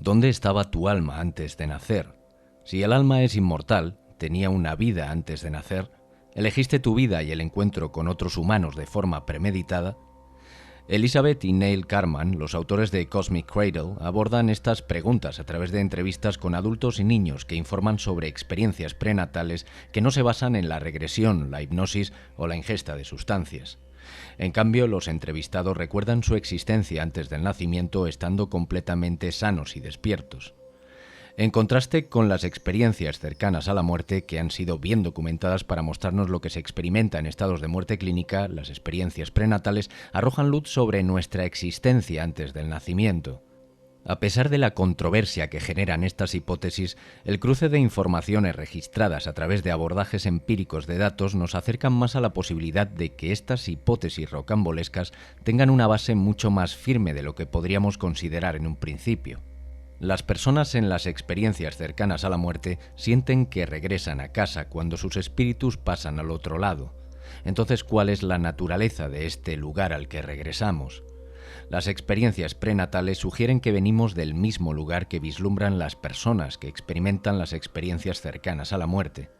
¿Dónde estaba tu alma antes de nacer? Si el alma es inmortal, tenía una vida antes de nacer, elegiste tu vida y el encuentro con otros humanos de forma premeditada. Elizabeth y Neil Carman, los autores de Cosmic Cradle, abordan estas preguntas a través de entrevistas con adultos y niños que informan sobre experiencias prenatales que no se basan en la regresión, la hipnosis o la ingesta de sustancias. En cambio, los entrevistados recuerdan su existencia antes del nacimiento estando completamente sanos y despiertos. En contraste con las experiencias cercanas a la muerte, que han sido bien documentadas para mostrarnos lo que se experimenta en estados de muerte clínica, las experiencias prenatales arrojan luz sobre nuestra existencia antes del nacimiento. A pesar de la controversia que generan estas hipótesis, el cruce de informaciones registradas a través de abordajes empíricos de datos nos acercan más a la posibilidad de que estas hipótesis rocambolescas tengan una base mucho más firme de lo que podríamos considerar en un principio. Las personas en las experiencias cercanas a la muerte sienten que regresan a casa cuando sus espíritus pasan al otro lado. Entonces, ¿cuál es la naturaleza de este lugar al que regresamos? Las experiencias prenatales sugieren que venimos del mismo lugar que vislumbran las personas que experimentan las experiencias cercanas a la muerte.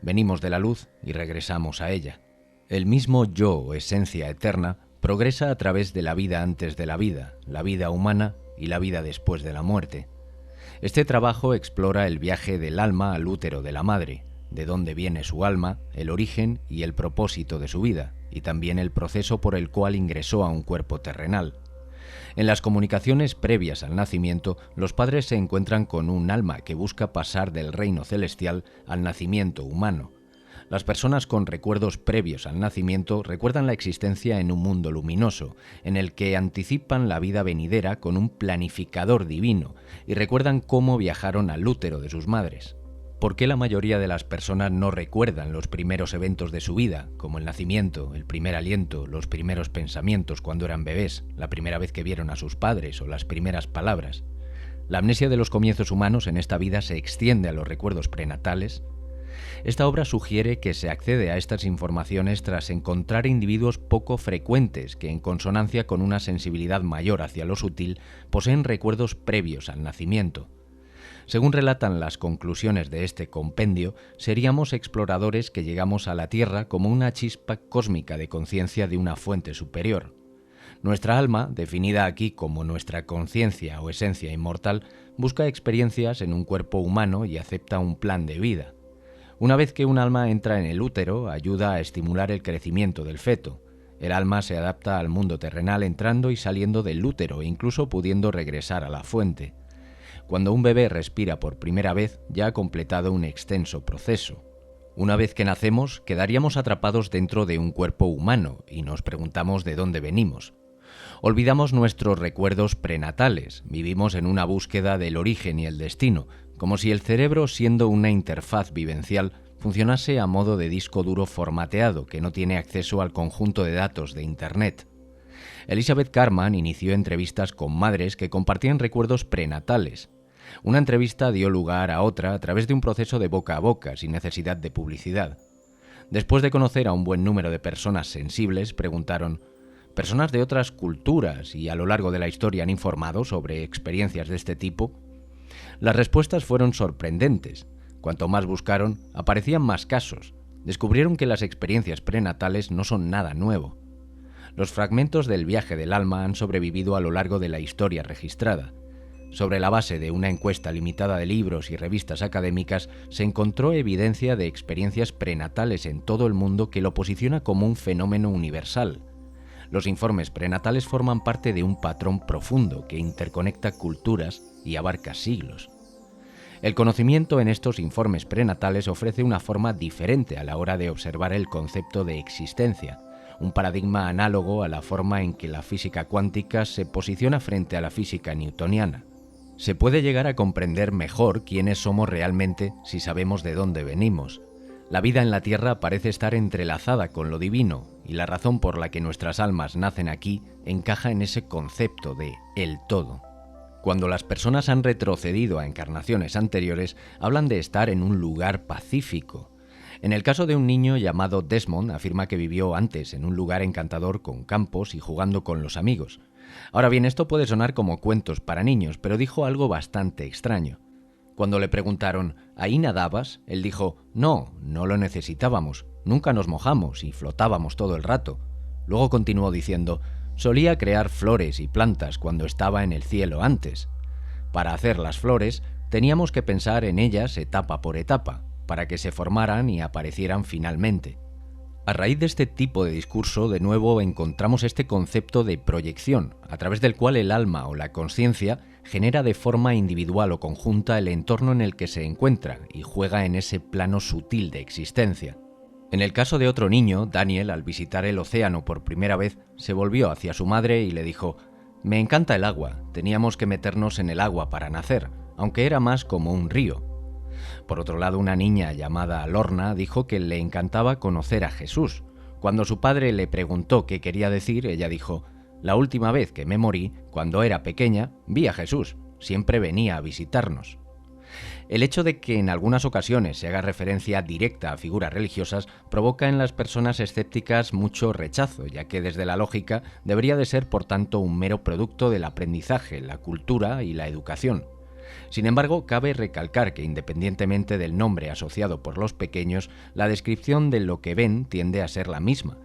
Venimos de la luz y regresamos a ella. El mismo yo o esencia eterna progresa a través de la vida antes de la vida humana y la vida después de la muerte. Este trabajo explora el viaje del alma al útero de la madre, de dónde viene su alma, el origen y el propósito de su vida, y también el proceso por el cual ingresó a un cuerpo terrenal. En las comunicaciones previas al nacimiento, los padres se encuentran con un alma que busca pasar del reino celestial al nacimiento humano. Las personas con recuerdos previos al nacimiento recuerdan la existencia en un mundo luminoso, en el que anticipan la vida venidera con un planificador divino, y recuerdan cómo viajaron al útero de sus madres. ¿Por qué la mayoría de las personas no recuerdan los primeros eventos de su vida, como el nacimiento, el primer aliento, los primeros pensamientos cuando eran bebés, la primera vez que vieron a sus padres o las primeras palabras? ¿La amnesia de los comienzos humanos en esta vida se extiende a los recuerdos prenatales? Esta obra sugiere que se accede a estas informaciones tras encontrar individuos poco frecuentes que, en consonancia con una sensibilidad mayor hacia lo sutil, poseen recuerdos previos al nacimiento. Según relatan las conclusiones de este compendio, seríamos exploradores que llegamos a la Tierra como una chispa cósmica de conciencia de una fuente superior. Nuestra alma, definida aquí como nuestra conciencia o esencia inmortal, busca experiencias en un cuerpo humano y acepta un plan de vida. Una vez que un alma entra en el útero, ayuda a estimular el crecimiento del feto. El alma se adapta al mundo terrenal entrando y saliendo del útero, incluso pudiendo regresar a la fuente. Cuando un bebé respira por primera vez, ya ha completado un extenso proceso. Una vez que nacemos, quedaríamos atrapados dentro de un cuerpo humano y nos preguntamos de dónde venimos. Olvidamos nuestros recuerdos prenatales, vivimos en una búsqueda del origen y el destino, como si el cerebro, siendo una interfaz vivencial, funcionase a modo de disco duro formateado que no tiene acceso al conjunto de datos de Internet. Elizabeth Carman inició entrevistas con madres que compartían recuerdos prenatales. Una entrevista dio lugar a otra a través de un proceso de boca a boca, sin necesidad de publicidad. Después de conocer a un buen número de personas sensibles, preguntaron: ¿personas de otras culturas y a lo largo de la historia han informado sobre experiencias de este tipo? Las respuestas fueron sorprendentes. Cuanto más buscaron, aparecían más casos. Descubrieron que las experiencias prenatales no son nada nuevo. Los fragmentos del viaje del alma han sobrevivido a lo largo de la historia registrada. Sobre la base de una encuesta limitada de libros y revistas académicas, se encontró evidencia de experiencias prenatales en todo el mundo que lo posiciona como un fenómeno universal. Los informes prenatales forman parte de un patrón profundo que interconecta culturas y abarca siglos. El conocimiento en estos informes prenatales ofrece una forma diferente a la hora de observar el concepto de existencia, un paradigma análogo a la forma en que la física cuántica se posiciona frente a la física newtoniana. Se puede llegar a comprender mejor quiénes somos realmente si sabemos de dónde venimos. La vida en la Tierra parece estar entrelazada con lo divino, y la razón por la que nuestras almas nacen aquí encaja en ese concepto de el todo. Cuando las personas han retrocedido a encarnaciones anteriores, hablan de estar en un lugar pacífico. En el caso de un niño llamado Desmond, afirma que vivió antes en un lugar encantador con campos y jugando con los amigos. Ahora bien, esto puede sonar como cuentos para niños, pero dijo algo bastante extraño. Cuando le preguntaron, ¿ahí nadabas?, él dijo, no, no lo necesitábamos, nunca nos mojamos y flotábamos todo el rato. Luego continuó diciendo, solía crear flores y plantas cuando estaba en el cielo antes. Para hacer las flores, teníamos que pensar en ellas etapa por etapa, para que se formaran y aparecieran finalmente. A raíz de este tipo de discurso, de nuevo encontramos este concepto de proyección, a través del cual el alma o la consciencia genera de forma individual o conjunta el entorno en el que se encuentra y juega en ese plano sutil de existencia. En el caso de otro niño, Daniel, al visitar el océano por primera vez, se volvió hacia su madre y le dijo, «Me encanta el agua, teníamos que meternos en el agua para nacer, aunque era más como un río». Por otro lado, una niña llamada Lorna dijo que le encantaba conocer a Jesús. Cuando su padre le preguntó qué quería decir, ella dijo, «La última vez que me morí, cuando era pequeña, vi a Jesús, siempre venía a visitarnos». El hecho de que en algunas ocasiones se haga referencia directa a figuras religiosas provoca en las personas escépticas mucho rechazo, ya que desde la lógica debería de ser por tanto un mero producto del aprendizaje, la cultura y la educación. Sin embargo, cabe recalcar que independientemente del nombre asociado por los pequeños, la descripción de lo que ven tiende a ser la misma.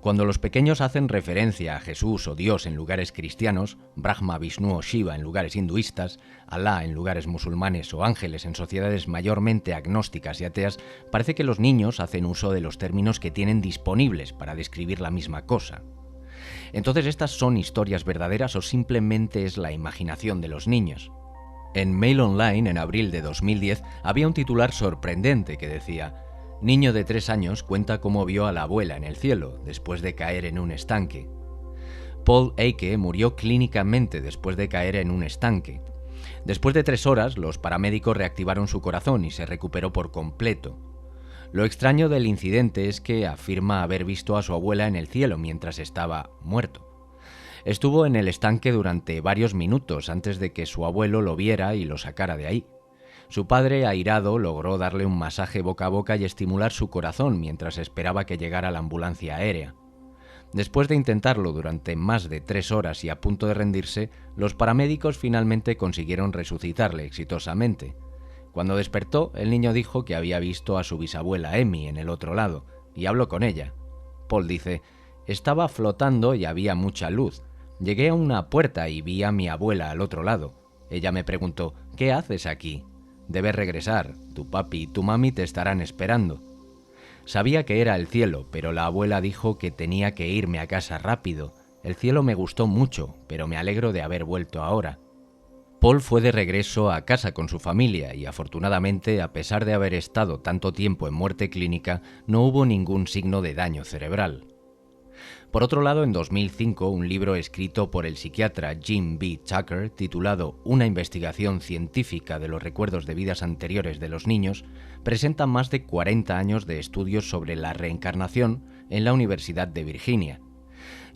Cuando los pequeños hacen referencia a Jesús o Dios en lugares cristianos, Brahma, Vishnu o Shiva en lugares hinduistas, Alá en lugares musulmanes o ángeles en sociedades mayormente agnósticas y ateas, parece que los niños hacen uso de los términos que tienen disponibles para describir la misma cosa. Entonces, ¿estas son historias verdaderas o simplemente es la imaginación de los niños? En Mail Online, en abril de 2010, había un titular sorprendente que decía: «Niño de 3 años cuenta cómo vio a la abuela en el cielo, después de caer en un estanque». Paul Eike murió clínicamente después de caer en un estanque. Después de 3 horas, los paramédicos reactivaron su corazón y se recuperó por completo. Lo extraño del incidente es que afirma haber visto a su abuela en el cielo mientras estaba muerto. Estuvo en el estanque durante varios minutos antes de que su abuelo lo viera y lo sacara de ahí. Su padre, airado, logró darle un masaje boca a boca y estimular su corazón mientras esperaba que llegara la ambulancia aérea. Después de intentarlo durante más de 3 horas y a punto de rendirse, los paramédicos finalmente consiguieron resucitarle exitosamente. Cuando despertó, el niño dijo que había visto a su bisabuela Emmy en el otro lado, y habló con ella. Paul dice: «Estaba flotando y había mucha luz. Llegué a una puerta y vi a mi abuela al otro lado. Ella me preguntó, ¿qué haces aquí? Debes regresar, tu papi y tu mami te estarán esperando». Sabía que era el cielo, pero la abuela dijo que tenía que irme a casa rápido. El cielo me gustó mucho, pero me alegro de haber vuelto ahora. Paul fue de regreso a casa con su familia y afortunadamente, a pesar de haber estado tanto tiempo en muerte clínica, no hubo ningún signo de daño cerebral. Por otro lado, en 2005, un libro escrito por el psiquiatra Jim B. Tucker, titulado Una investigación científica de los recuerdos de vidas anteriores de los niños, presenta más de 40 años de estudios sobre la reencarnación en la Universidad de Virginia.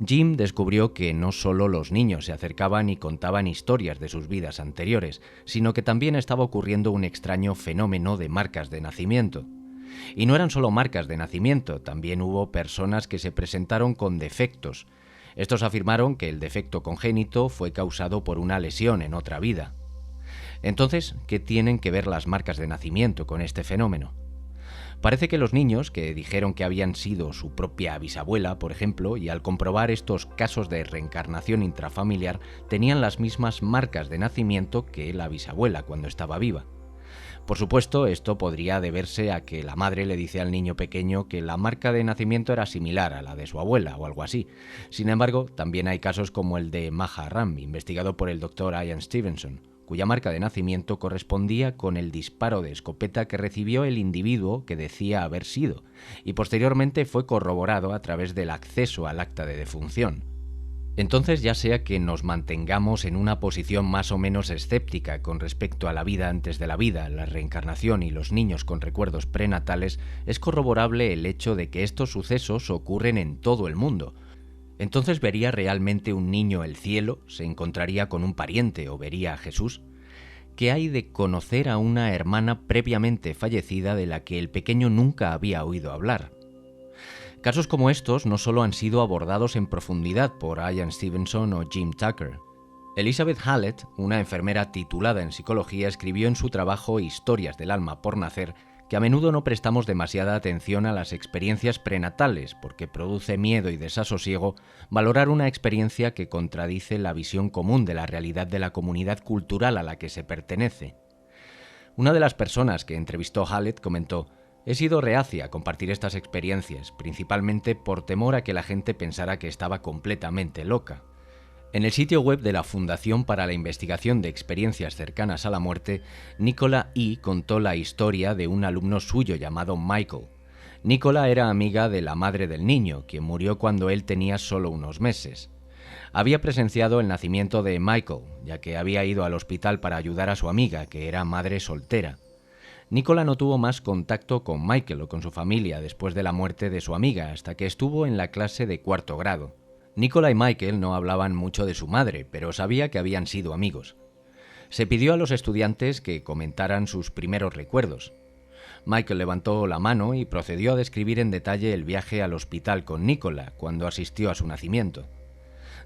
Jim descubrió que no solo los niños se acercaban y contaban historias de sus vidas anteriores, sino que también estaba ocurriendo un extraño fenómeno de marcas de nacimiento. Y no eran solo marcas de nacimiento, también hubo personas que se presentaron con defectos. Estos afirmaron que el defecto congénito fue causado por una lesión en otra vida. Entonces, ¿qué tienen que ver las marcas de nacimiento con este fenómeno? Parece que los niños, que dijeron que habían sido su propia bisabuela, por ejemplo, y al comprobar estos casos de reencarnación intrafamiliar, tenían las mismas marcas de nacimiento que la bisabuela cuando estaba viva. Por supuesto, esto podría deberse a que la madre le dice al niño pequeño que la marca de nacimiento era similar a la de su abuela o algo así. Sin embargo, también hay casos como el de Maha Ram, investigado por el Dr. Ian Stevenson, cuya marca de nacimiento correspondía con el disparo de escopeta que recibió el individuo que decía haber sido, y posteriormente fue corroborado a través del acceso al acta de defunción. Entonces, ya sea que nos mantengamos en una posición más o menos escéptica con respecto a la vida antes de la vida, la reencarnación y los niños con recuerdos prenatales, es corroborable el hecho de que estos sucesos ocurren en todo el mundo. Entonces, ¿vería realmente un niño el cielo? ¿Se encontraría con un pariente o vería a Jesús? ¿Qué hay de conocer a una hermana previamente fallecida de la que el pequeño nunca había oído hablar? Casos como estos no solo han sido abordados en profundidad por Ian Stevenson o Jim Tucker. Elizabeth Hallett, una enfermera titulada en psicología, escribió en su trabajo Historias del alma por nacer que a menudo no prestamos demasiada atención a las experiencias prenatales porque produce miedo y desasosiego valorar una experiencia que contradice la visión común de la realidad de la comunidad cultural a la que se pertenece. Una de las personas que entrevistó Hallett comentó: «He sido reacia a compartir estas experiencias, principalmente por temor a que la gente pensara que estaba completamente loca». En el sitio web de la Fundación para la Investigación de Experiencias Cercanas a la Muerte, Nicola E. contó la historia de un alumno suyo llamado Michael. Nicola era amiga de la madre del niño, quien murió cuando él tenía solo unos meses. Había presenciado el nacimiento de Michael, ya que había ido al hospital para ayudar a su amiga, que era madre soltera. Nicola no tuvo más contacto con Michael o con su familia después de la muerte de su amiga, hasta que estuvo en la clase de 4º grado. Nicola y Michael no hablaban mucho de su madre, pero sabía que habían sido amigos. Se pidió a los estudiantes que comentaran sus primeros recuerdos. Michael levantó la mano y procedió a describir en detalle el viaje al hospital con Nicola cuando asistió a su nacimiento.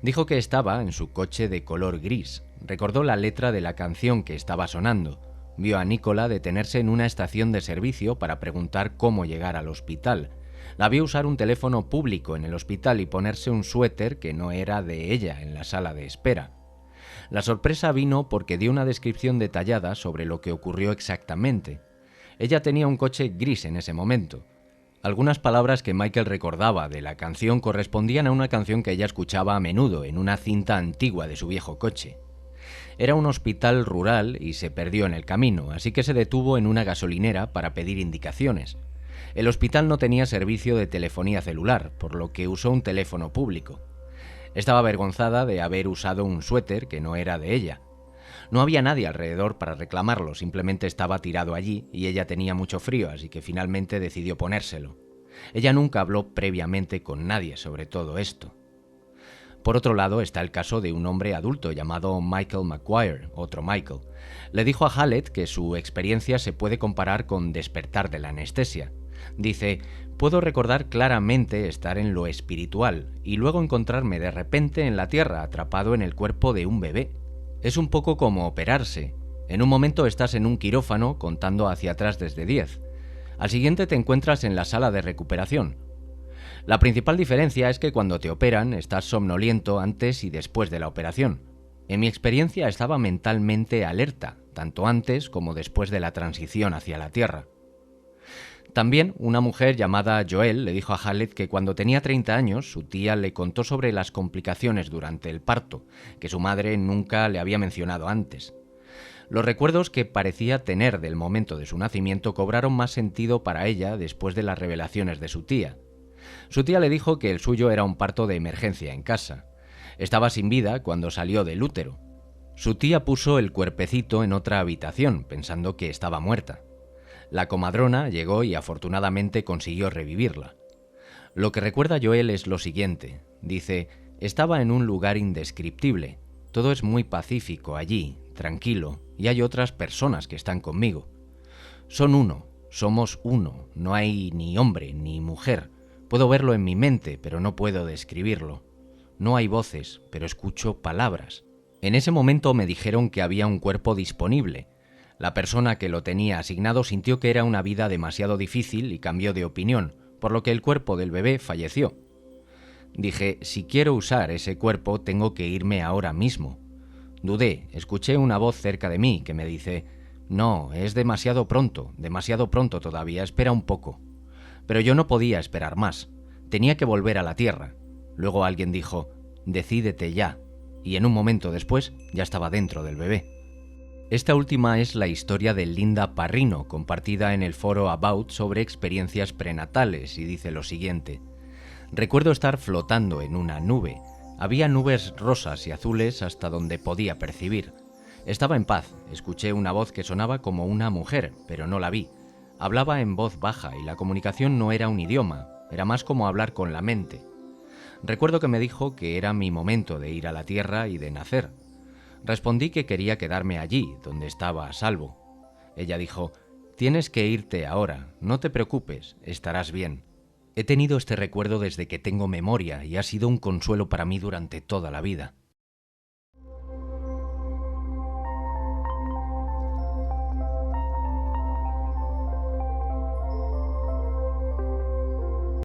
Dijo que estaba en su coche de color gris, recordó la letra de la canción que estaba sonando, vio a Nicola detenerse en una estación de servicio para preguntar cómo llegar al hospital. La vio usar un teléfono público en el hospital y ponerse un suéter que no era de ella en la sala de espera. La sorpresa vino porque dio una descripción detallada sobre lo que ocurrió exactamente. Ella tenía un coche gris en ese momento. Algunas palabras que Michael recordaba de la canción correspondían a una canción que ella escuchaba a menudo en una cinta antigua de su viejo coche. Era un hospital rural y se perdió en el camino, así que se detuvo en una gasolinera para pedir indicaciones. El hospital no tenía servicio de telefonía celular, por lo que usó un teléfono público. Estaba avergonzada de haber usado un suéter que no era de ella. No había nadie alrededor para reclamarlo, simplemente estaba tirado allí y ella tenía mucho frío, así que finalmente decidió ponérselo. Ella nunca habló previamente con nadie sobre todo esto. Por otro lado está el caso de un hombre adulto llamado Michael McGuire, otro Michael. Le dijo a Hallett que su experiencia se puede comparar con despertar de la anestesia. Dice: «Puedo recordar claramente estar en lo espiritual y luego encontrarme de repente en la tierra atrapado en el cuerpo de un bebé. Es un poco como operarse. En un momento estás en un quirófano contando hacia atrás desde 10. Al siguiente te encuentras en la sala de recuperación. La principal diferencia es que cuando te operan estás somnoliento antes y después de la operación. En mi experiencia estaba mentalmente alerta, tanto antes como después de la transición hacia la tierra». También una mujer llamada Joelle le dijo a Hallett que cuando tenía 30 años su tía le contó sobre las complicaciones durante el parto, que su madre nunca le había mencionado antes. Los recuerdos que parecía tener del momento de su nacimiento cobraron más sentido para ella después de las revelaciones de su tía. Su tía le dijo que el suyo era un parto de emergencia en casa. Estaba sin vida cuando salió del útero. Su tía puso el cuerpecito en otra habitación, pensando que estaba muerta. La comadrona llegó y afortunadamente consiguió revivirla. Lo que recuerda Joelle es lo siguiente. Dice: «Estaba en un lugar indescriptible. Todo es muy pacífico allí, tranquilo, y hay otras personas que están conmigo. Son uno, somos uno, no hay ni hombre ni mujer. Puedo verlo en mi mente, pero no puedo describirlo. No hay voces, pero escucho palabras. En ese momento me dijeron que había un cuerpo disponible. La persona que lo tenía asignado sintió que era una vida demasiado difícil y cambió de opinión, por lo que el cuerpo del bebé falleció. Dije: si quiero usar ese cuerpo, tengo que irme ahora mismo. Dudé, escuché una voz cerca de mí que me dice: no, es demasiado pronto todavía, espera un poco. Pero yo no podía esperar más, tenía que volver a la tierra. Luego alguien dijo: decídete ya, y en un momento después ya estaba dentro del bebé». Esta última es la historia de Linda Parrino, compartida en el foro About sobre experiencias prenatales, y dice lo siguiente: «Recuerdo estar flotando en una nube. Había nubes rosas y azules hasta donde podía percibir. Estaba en paz, escuché una voz que sonaba como una mujer, pero no la vi. Hablaba en voz baja y la comunicación no era un idioma, era más como hablar con la mente. Recuerdo que me dijo que era mi momento de ir a la tierra y de nacer. Respondí que quería quedarme allí, donde estaba a salvo. Ella dijo: tienes que irte ahora, no te preocupes, estarás bien. He tenido este recuerdo desde que tengo memoria y ha sido un consuelo para mí durante toda la vida.